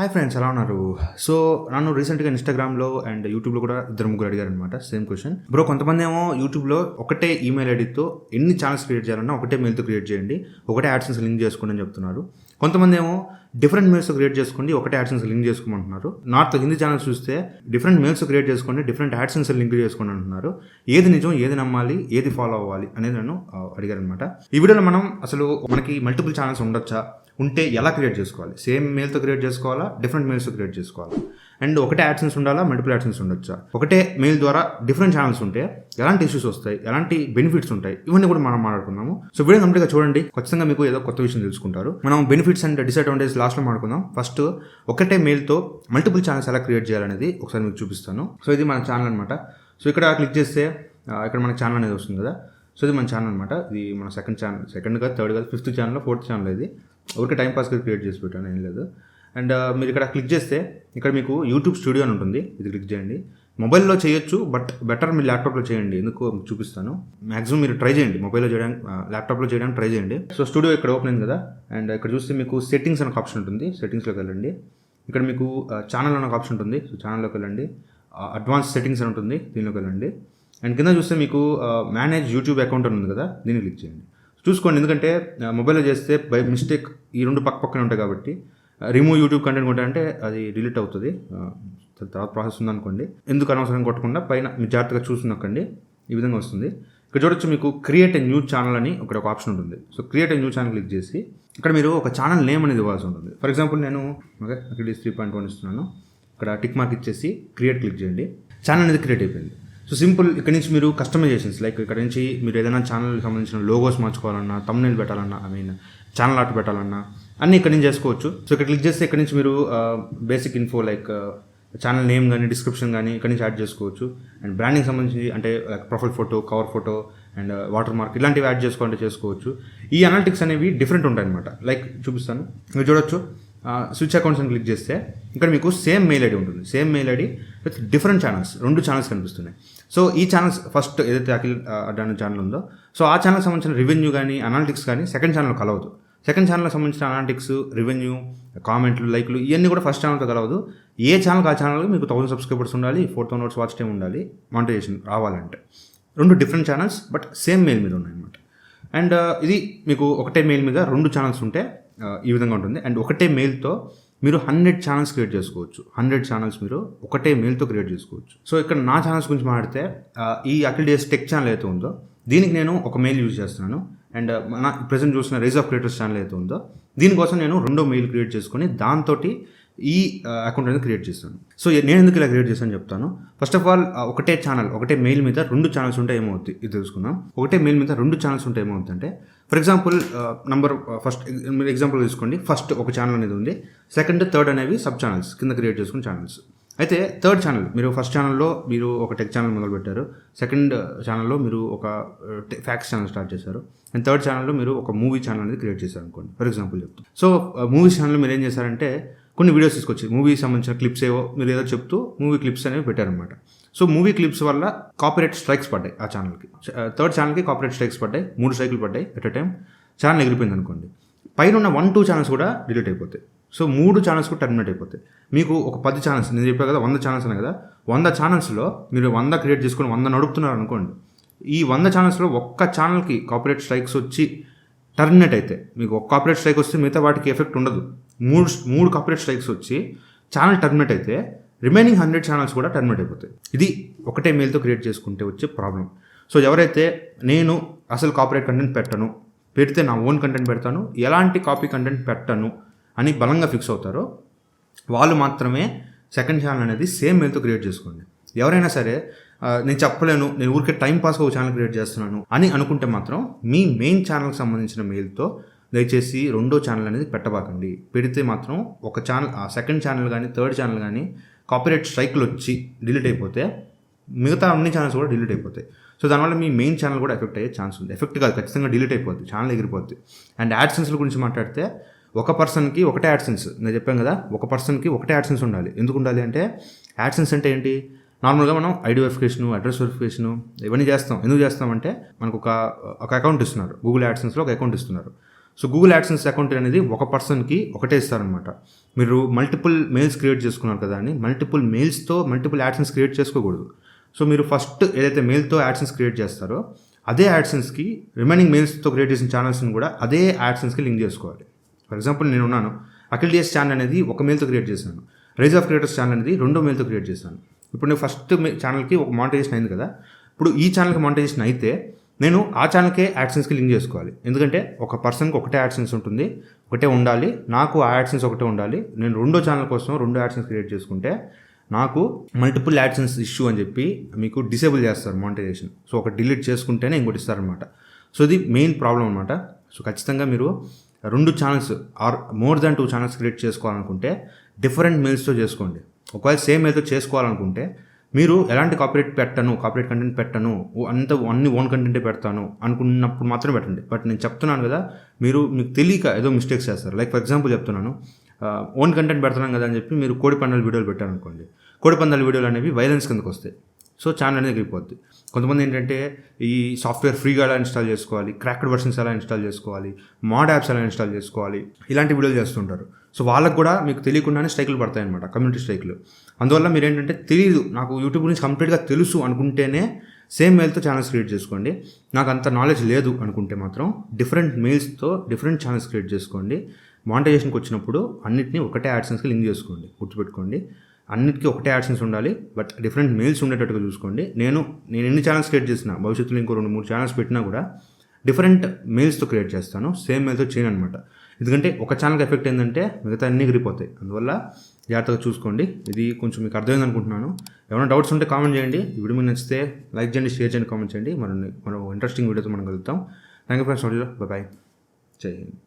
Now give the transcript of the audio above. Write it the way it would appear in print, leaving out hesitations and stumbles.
Hi friends, ఎలా ఉన్నారు? So నన్ను రీసెంట్గా ఇన్స్టాగ్రామ్లో అండ్ యూట్యూబ్లో కూడా ఇద్దరు ముగ్గురు అడిగారు అనమాట సేమ్ క్వశ్చన్. బ్రో, కొంతమంది ఏమో యూట్యూబ్లో ఒకటే ఈమెయిల్ ఐడితో ఎన్ని ఛానల్స్ క్రియేట్ చేయాలన్నా ఒకటే మెయిల్తో క్రియేట్ చేయండి, ఒకటే యాడ్సెన్స్ లింక్ చేసుకోండి అని చెప్తున్నారు. కొంతమంది ఏమో డిఫరెంట్ మెయిల్స్ క్రియేట్ చేసుకోండి, ఒకటే యాడ్సెన్స్ లింక్ చేసుకోమంటున్నారు. నార్త్ హిందీ ఛానల్స్ చూస్తే డిఫరెంట్ మెయిల్స్ క్రియేట్ చేసుకోండి, డిఫరెంట్ యాడ్సెన్స్ లింక్ చేసుకోండి అంటున్నారు. ఏది నిజం, ఏది నమ్మాలి, ఏది ఫాలో అవ్వాలి అనేది నన్ను అడిగారు అనమాట. ఈ వీడియోలో మనం అసలు మనకి మల్టిపుల్ ఛానల్స్ ఉండొచ్చా, ఉంటే ఎలా క్రియేట్ చేసుకోవాలి, సేమ్ మెయిల్తో క్రియేట్ చేసుకోవాలా, డిఫరెంట్ మెయిల్స్తో క్రియేట్ చేసుకోవాలా, అండ్ ఒకటే యాడ్సెన్స్ ఉండాలా, మల్టిపుల్ యాడ్సెన్స్ ఉండొచ్చా, ఒకటే మెయిల్ ద్వారా డిఫరెంట్ ఛానల్స్ ఉంటే ఎలాంటి ఇష్యూస్ వస్తాయి, ఎలాంటి బెనిఫిట్స్ ఉంటాయి, ఇవన్నీ కూడా మనం మాట్లాడుకుందాము. సో వీడియో కంప్లీట్గా చూడండి, ఖచ్చితంగా మీకు ఏదో కొత్త విషయం తెలుసుకుంటారు. మనం బెనిఫిట్స్ అండ్ డిసడ్వాంటేజ్ లాస్ట్లో మాట్లాడుకుందాం. ఫస్ట్ ఒకటే మెయిల్తో మల్టిపుల్ ఛానల్స్ ఎలా క్రియేట్ చేయాలనేది ఒకసారి మీకు చూపిస్తాను. సో ఇది మన ఛానల్ అనమాట. సో ఇక్కడ క్లిక్ చేస్తే ఇక్కడ మనకి ఛానల్ అనేది వస్తుంది కదా. సో ఇది మన ఛానల్ అనమాట. ఇది మన సెకండ్ కాదు, థర్డ్ కాదు, ఫిఫ్త్ ఛానల్, ఫోర్త్ ఛానల్. ఇది ఊరికే టైం పాస్గా క్రియేట్ చేసి పెట్టాను, ఏం లేదు. అండ్ మీరు ఇక్కడ క్లిక్ చేస్తే ఇక్కడ మీకు యూట్యూబ్ స్టూడియో అని ఉంటుంది, ఇది క్లిక్ చేయండి. మొబైల్లో చేయొచ్చు, బట్ బెటర్ మీరు ల్యాప్టాప్లో చేయండి. ఎందుకు చూపిస్తాను. మ్యాక్సిమం మీరు ట్రై చేయండి, మొబైల్లో చేయడానికి, ల్యాప్టాప్లో చేయడానికి ట్రై చేయండి. సో స్టూడియో ఇక్కడ ఓపెన్ అయింది కదా. అండ్ ఇక్కడ చూస్తే మీకు సెట్టింగ్స్ అనే ఆప్షన్ ఉంటుంది, సెట్టింగ్స్లోకి వెళ్ళండి. ఇక్కడ మీకు ఛానల్ అనే ఆప్షన్ ఉంటుంది, సో ఛానల్లోకి వెళ్ళండి. అడ్వాన్స్ సెట్టింగ్స్ అని ఉంటుంది, దీనిలోకి వెళ్ళండి. అండ్ కింద చూస్తే మీకు మేనేజ్ యూట్యూబ్ అకౌంట్ అని ఉంది కదా, దీన్ని క్లిక్ చేయండి. చూసుకోండి, ఎందుకంటే మొబైల్లో చేస్తే బై మిస్టేక్ ఈ రెండు పక్కనే ఉంటాయి కాబట్టి రిమూవ్ యూట్యూబ్ కంటెంట్ కొట్టాలంటే అది డిలీట్ అవుతుంది, తర్వాత ప్రాసెస్ ఉందనుకోండి. ఎందుకు అనవసరం కొట్టకుండా పైన మీరు జాగ్రత్తగా చూసుకున్నకండి, ఈ విధంగా వస్తుంది. ఇక్కడ చూడొచ్చు మీకు క్రియేట్ ఎ న్యూ ఛానల్ అని ఒక ఆప్షన్ ఉంటుంది. So create a new channel click చేసి ఇక్కడ మీరు ఒక ఛానల్ నేమ్ అనేది ఇవ్వాల్సి ఉంటుంది. ఫర్ ఎగ్జాంపుల్ నేను అఖిల్స్ 3.1 ఇస్తున్నాను. ఇక్కడ టిక్ మార్క్ ఇచ్చేసి క్రియేట్ క్లిక్ చేయండి. ఛానల్ అనేది క్రియేట్ అయిపోయింది. So simple. ఇక్కడ నుంచి మీరు కస్టమైజేషన్స్, లైక్ ఇక్కడ నుంచి మీరు ఏదైనా ఛానల్కి సంబంధించిన లోగోస్ మార్చుకోవాలన్నా, థంబ్నెయిల్ పెట్టాలన్నా, ఛానల్ ఆర్ట్ పెట్టాలన్నా అన్నీ ఇక్కడ నుంచి చేసుకోవచ్చు. సో ఇక్కడ క్లిక్ చేస్తే ఇక్కడ నుంచి మీరు basic info like channel name కానీ, డిస్క్రిప్షన్ కానీ ఇక్కడ నుంచి యాడ్ చేసుకోవచ్చు. అండ్ బ్రాండింగ్ సంబంధించి అంటే like profile photo, cover photo and water mark ఇలాంటివి యాడ్ చేసుకోవాలంటే చేసుకోవచ్చు. ఈ అనాలిటిక్స్ అనేవి డిఫరెంట్ ఉంటాయి అనమాట. లైక్ చూపిస్తాను, మీరు చూడొచ్చు. స్విచ్ అకౌంట్స్ అని క్లిక్ చేస్తే ఇక్కడ మీకు సేమ్ మెయిల్ ఐడి ఉంటుంది, same mail ID with different channels, 2 channels కనిపిస్తున్నాయి. సో ఈ ఛానల్స్ ఫస్ట్ ఏదైతే అఖిల్ అడ్డాని ఛానల్ ఉందో, సో ఆ ఛానల్కి సంబంధించిన రెవెన్యూ కానీ, అనాలిటిక్స్ కానీ సెకండ్ ఛానల్ కలవదు. సెకండ్ ఛానల్కి సంబంధించిన అనాలిటిక్స్, రెవెన్యూ, కామెంట్లు, లైక్లు ఇవన్నీ కూడా ఫస్ట్ ఛానల్తో కలవదు. ఏ ఛానల్కి ఆ ఛానల్కి మీకు 1000 సబ్స్క్రైబర్స్ ఉండాలి, 4000 వాచ్ టైం ఉండాలి, మానిటైజేషన్ రావాలంటే. 2 different channels but same mail మీద ఉన్నాయన్నమాట. అండ్ ఇది మీకు ఒకటే మెయిల్ మీద 2 ఛానల్స్ ఉంటే ఈ విధంగా ఉంటుంది. అండ్ ఒకటే మెయిల్తో మీరు 100 ఛానల్స్ క్రియేట్ చేసుకోవచ్చు. 100 ఛానల్స్ మీరు ఒకటే మెయిల్తో క్రియేట్ చేసుకోవచ్చు. సో ఇక్కడ నా ఛానల్స్ గురించి మాట్లాడితే ఈ అఖిల్స్ టెక్ ఛానల్ అయితే ఉందో దీనికి నేను ఒక మెయిల్ యూజ్ చేస్తున్నాను. అండ్ మన ప్రజెంట్ చూసిన రైజ్ ఆఫ్ క్రియేటర్స్ ఛానల్ అయితే ఉందో దీనికోసం నేను 2వ మెయిల్ క్రియేట్ చేసుకొని దాంతో ఈ అకౌంట్ అనేది క్రియేట్ చేస్తాను. సో నేను ఎందుకు ఇలా క్రియేట్ చేస్తాను చెప్తాను. ఫస్ట్ ఆఫ్ ఆల్ ఒకటే ఛానల్, ఒకటే మెయిల్ మీద 2 ఛానల్స్ ఉంటే ఏమవుతుంది ఇది తెలుసుకుందాం. ఒకటే మెయిల్ మీద 2 ఛానల్స్ ఉంటే ఏమవుతుంది అంటే, ఫర్ ఎగ్జాంపుల్ ఫస్ట్ మీరు ఎగ్జాంపుల్ తీసుకోండి. ఫస్ట్ ఒక ఛానల్ అనేది ఉంది, సెకండ్, థర్డ్ అనేవి సబ్ ఛానల్స్ కింద క్రియేట్ చేసుకున్న ఛానల్స్. అయితే థర్డ్ ఛానల్, మీరు ఫస్ట్ ఛానల్లో మీరు ఒక టెక్ ఛానల్ మొదలు పెట్టారు, సెకండ్ ఛానల్లో మీరు ఒక ఫ్యాక్స్ ఛానల్ స్టార్ట్ చేశారు, అండ్ థర్డ్ ఛానల్లో మీరు ఒక మూవీ ఛానల్ అనేది క్రియేట్ చేశారు అనుకోండి, ఫర్ ఎగ్జాంపుల్ చెప్తాను. సో మూవీ ఛానల్లో మీరు ఏం చేశారంటే కొన్ని వీడియోస్ తీసుకొచ్చి మూవీకి సంబంధించిన క్లిప్స్ ఏవో మీరు ఏదో చెప్తూ మూవీ క్లిప్స్ అనేవి పెట్టారనమాట. సో మూవీ క్లిప్స్ వల్ల కాపీరైట్ స్ట్రైక్స్ పడ్డాయి ఆ ఛానల్కి. థర్డ్ ఛానల్కి కాపీరైట్ స్ట్రైక్స్ పడ్డాయి, 3 స్ట్రైకులు పడ్డాయి ఎట్ ఎ టైం. ఛానల్ ఎగిరిపోయింది అనుకోండి, పైన ఉన్న 1-2 ఛానల్స్ కూడా డిలీట్ అయిపోతాయి. సో 3 ఛానల్స్ కూడా టర్మినేట్ అయిపోతాయి. మీకు ఒక 10 ఛానల్స్, నేను చెప్పాను కదా 100 ఛానల్స్ అనే కదా, 100 ఛానల్స్లో మీరు 100 క్రియేట్ చేసుకొని 100 నడుపుతున్నారు అనుకోండి. ఈ 100 ఛానల్స్లో ఒక్క ఛానల్కి కాపీరైట్ స్ట్రైక్స్ వచ్చి టర్మినేట్ అయితే, మీకు ఒక కాపీరైట్ స్ట్రైక్ వస్తే మిగతా వాటికి ఎఫెక్ట్ ఉండదు. 3 కాపీరైట్ స్ట్రైక్స్ వచ్చి ఛానల్ టర్మినేట్ అయితే రిమైనింగ్ 100 ఛానల్స్ కూడా టర్మినేట్ అయిపోతాయి. ఇది ఒకటే మెయిల్తో క్రియేట్ చేసుకుంటే వచ్చే ప్రాబ్లం. సో ఎవరైతే నేను అసలు కాపీరైట్ కంటెంట్ పెట్టను, పెడితే నా ఓన్ కంటెంట్ పెడతాను, ఎలాంటి కాపీ కంటెంట్ పెట్టను అని బలంగా ఫిక్స్ అవుతారో వాళ్ళు మాత్రమే సెకండ్ ఛానల్ అనేది సేమ్ మెయిల్తో క్రియేట్ చేసుకోండి. ఎవరైనా సరే నేను చెప్పలేను, నేను ఊరికే టైం పాస్గా ఒక ఛానల్ క్రియేట్ చేస్తున్నాను అని అనుకుంటే మాత్రం మీ మెయిన్ ఛానల్కి సంబంధించిన మెయిల్తో దయచేసి 2వ ఛానల్ అనేది పెట్టబాకండి. పెడితే మాత్రం ఒక ఛానల్, సెకండ్ ఛానల్ కానీ థర్డ్ ఛానల్ కానీ కాపీరైట్ స్ట్రైక్లు వచ్చి డిలీట్ అయిపోతే మిగతా అన్ని ఛానల్స్ కూడా డిలీట్ అయిపోతాయి. సో దానివల్ల మీ మెయిన్ ఛానల్ కూడా ఎఫెక్ట్ అయ్యే ఛాన్స్ ఉంది. ఎఫెక్ట్ కాదు, ఖచ్చితంగా డిలీట్ అయిపోద్ది, ఛానల్ ఎగిరిపోద్ది. అండ్ యాడ్సెన్స్ల గురించి మాట్లాడితే ఒక పర్సన్కి ఒకటే యాడ్సెన్స్, నేను చెప్పాను కదా, ఒక పర్సన్కి ఒకటే యాడ్సెన్స్ ఉండాలి. ఎందుకు ఉండాలి అంటే, యాడ్సెన్స్ అంటే ఏంటి, నార్మల్గా మనం ఐడి వెరిఫికేషను, అడ్రస్ వెరిఫికేషను ఇవన్నీ చేస్తాం. ఎందుకు చేస్తామంటే మనకు ఒక అకౌంట్ ఇస్తున్నారు, గూగుల్ యాడ్సెన్స్లో ఒక అకౌంట్ ఇస్తున్నారు. సో గూగుల్ యాడ్సెన్స్ అకౌంట్ అనేది ఒక పర్సన్కి ఒకటే ఇస్తారనమాట. మీరు మల్టిపుల్ మెయిల్స్ క్రియేట్ చేసుకున్నారు కదా అని మల్టిపుల్ మెయిల్స్తో మల్టిపుల్ యాడ్సెన్స్ క్రియేట్ చేసుకోకూడదు. సో మీరు ఫస్ట్ ఏదైతే మెయిల్తో యాడ్సెన్స్ క్రియేట్ చేస్తారో అదే యాడ్సెన్స్కి రిమైనింగ్ మెయిల్స్తో క్రియేట్ చేసిన ఛానల్స్ని కూడా అదే యాడ్సెన్స్కి లింక్ చేసుకోవాలి. ఫర్ ఎగ్జాంపుల్ నేను ఉన్నాను, అఖిల్స్ ఛానల్ అనేది ఒక మెయిల్తో క్రియేట్ చేశాను, రైజ్ ఆఫ్ క్రియేటర్స్ ఛానల్ అనేది 2వ మెయిల్తో క్రియేట్ చేశాను. ఇప్పుడు నేను ఫస్ట్ ఛానల్కి ఒక మానిటైజేషన్ అయింది కదా, ఇప్పుడు ఈ ఛానల్కి మానిటైజేషన్ అయితే నేను ఆ ఛానల్కే యాడ్సెన్స్కి లింక్ చేసుకోవాలి. ఎందుకంటే ఒక పర్సన్కి ఒకటే యాడ్సెన్స్ ఉంటుంది, ఒకటే ఉండాలి, నాకు ఆ యాడ్సెన్స్ ఒకటే ఉండాలి. నేను 2వ ఛానల్ కోసం 2 యాడ్సెన్స్ క్రియేట్ చేసుకుంటే నాకు మల్టిపుల్ యాడ్సెన్స్ ఇష్యూ అని చెప్పి మీకు డిసేబుల్ చేస్తారు మానిటైజేషన్. సో ఒక డిలీట్ చేసుకుంటేనే ఇంకోటి ఇస్తారనమాట. సో ఇది మెయిన్ ప్రాబ్లం అనమాట. సో ఖచ్చితంగా మీరు 2 channels or more than 2 channels create చేసుకోవాలనుకుంటే డిఫరెంట్ మెయిల్స్తో చేసుకోండి. ఒకవేళ సేమ్ మెయిల్తో చేసుకోవాలనుకుంటే మీరు ఎలాంటి కాపీరైట్ కంటెంట్ పెట్టను, అన్ని ఓన్ కంటెంటే పెడతాను అనుకున్నప్పుడు మాత్రం పెట్టండి. బట్ నేను చెప్తున్నాను కదా, మీకు తెలియక ఏదో మిస్టేక్స్ చేస్తారు. లైక్ ఫర్ ఎగ్జాంపుల్ చెప్తున్నాను, ఓన్ కంటెంట్ పెడుతున్నాం కదా అని చెప్పి మీరు కోడి పందాల వీడియోలు పెట్టారనుకోండి, కోడి పందాల వీడియోలు అనేవి వైలెన్స్ కిందకు వస్తాయి. సో ఛానల్ అనేది ఎగిరిపోద్ది. కొంతమంది ఏంటంటే ఈ సాఫ్ట్వేర్ ఫ్రీగా ఎలా ఇన్స్టాల్ చేసుకోవాలి, క్రాక్డ్ వర్షన్స్ ఎలా ఇన్స్టాల్ చేసుకోవాలి, మాడ్ యాప్స్ ఎలా ఇన్స్టాల్ చేసుకోవాలి, ఇలాంటి వీడియోలు చేస్తుంటారు. సో వాళ్ళకు కూడా మీకు తెలియకుండానే స్ట్రైకులు పడతాయి అనమాట, కమ్యూనిటీ స్ట్రైకులు. అందువల్ల మీరు ఏంటంటే తెలియదు, నాకు యూట్యూబ్ గురించి కంప్లీట్గా తెలుసు అనుకుంటేనే సేమ్ మెయిల్తో ఛానల్స్ క్రియేట్ చేసుకోండి. నాకు అంత నాలెడ్జ్ లేదు అనుకుంటే మాత్రం డిఫరెంట్ మెయిల్స్తో డిఫరెంట్ ఛానల్స్ క్రియేట్ చేసుకోండి. మానిటైజేషన్కి వచ్చినప్పుడు అన్నిటినీ ఒకటే యాడ్సెన్స్కి లింక్ చేసుకోండి. గుర్తుపెట్టుకోండి, అన్నిటికీ ఒకటే యాడ్సెన్స్ ఉండాలి, బట్ డిఫరెంట్ మెయిల్స్ ఉండేటట్టుగా చూసుకోండి. నేను ఎన్ని ఛానల్స్ క్రియేట్ చేసినా భవిష్యత్తులో ఇంకో 2-3 ఛానల్స్ పెట్టినా కూడా డిఫరెంట్ మెయిల్స్తో క్రియేట్ చేస్తాను, సేమ్ మెయిల్తో చేయను అనమాట. ఎందుకంటే ఒక ఛానల్కి ఎఫెక్ట్ ఏంటంటే మిగతా అన్నీ ఎగిరిపోతాయి. అందువల్ల జాగ్రత్తగా చూసుకోండి. ఇది కొంచెం మీకు అర్థమైంది అనుకుంటున్నాను. ఏమైనా డౌట్స్ ఉంటే కామెంట్ చేయండి. ఈ వీడియో మీకు నచ్చితే లైక్ చేయండి, షేర్ చేయండి, కామెంట్ చేయండి. మరో ఇంట్రెస్టింగ్ వీడియోతో మనం కలుగుతాం. Thank you friends. బాయ్. జై హింద్.